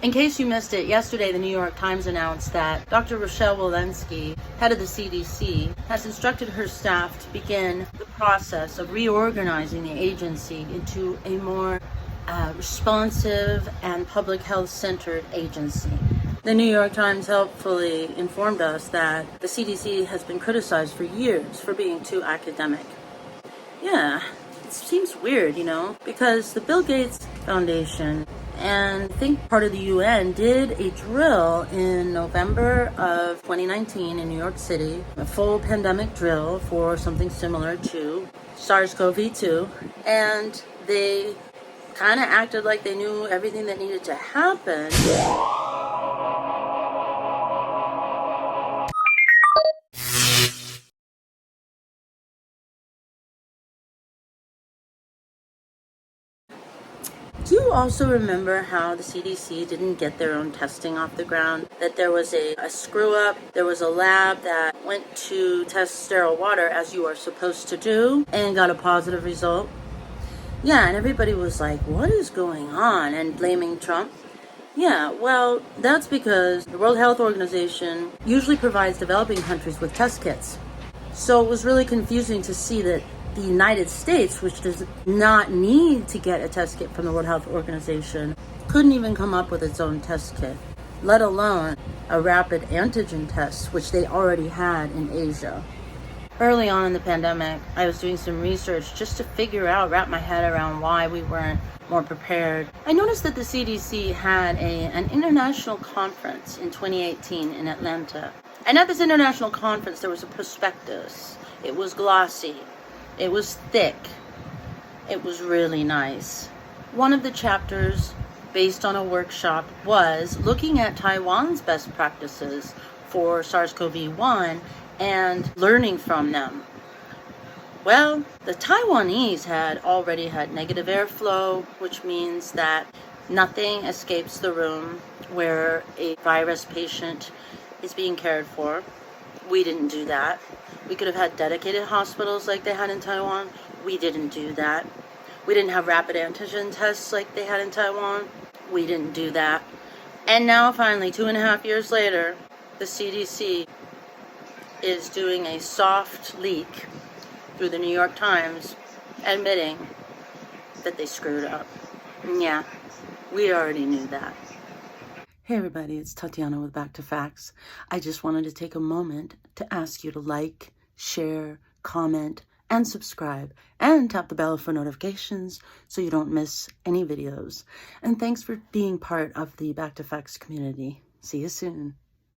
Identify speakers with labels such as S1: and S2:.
S1: In case you missed it, yesterday the New York Times announced that Dr. Rochelle Walensky, head of the CDC, has instructed her staff to begin the process of reorganizing the agency into a more responsive and public health centered agency. The New York Times helpfully informed us that the CDC has been criticized for years for being too academic. Yeah, it seems weird, because the Bill Gates Foundation and I think part of the UN did a drill in November of 2019 in New York City, a full pandemic drill for something similar to SARS-CoV-2, and they kind of acted like they knew everything that needed to happen. Do you also remember how the CDC didn't get their own testing off the ground? That there was a screw up, there was a lab that went to test sterile water as you are supposed to do and got a positive result? Yeah, and everybody was like, what is going on? And blaming Trump. Yeah, well, that's because the World Health Organization usually provides developing countries with test kits. So it was really confusing to see that the United States, which does not need to get a test kit from the World Health Organization, couldn't even come up with its own test kit, let alone a rapid antigen test, which they already had in Asia. Early on in the pandemic, I was doing some research just to wrap my head around why we weren't more prepared. I noticed that the CDC had an international conference in 2018 in Atlanta. And at this international conference, there was a prospectus. It was glossy. It was thick. It was really nice. One of the chapters, based on a workshop, was looking at Taiwan's best practices for SARS-CoV-1 and learning from them. Well, the Taiwanese had already had negative airflow, which means that nothing escapes the room where a virus patient is being cared for. We didn't do that. We could have had dedicated hospitals like they had in Taiwan. We didn't do that. We didn't have rapid antigen tests like they had in Taiwan. We didn't do that. And now finally, 2.5 years later, the CDC is doing a soft leak through the New York Times admitting that they screwed up. Yeah, we already knew that. Hey everybody, it's Tatiana with Back to Facts. I just wanted to take a moment to ask you to like, share, comment, and subscribe, and tap the bell for notifications so you don't miss any videos. And thanks for being part of the Back to Facts community. See you soon.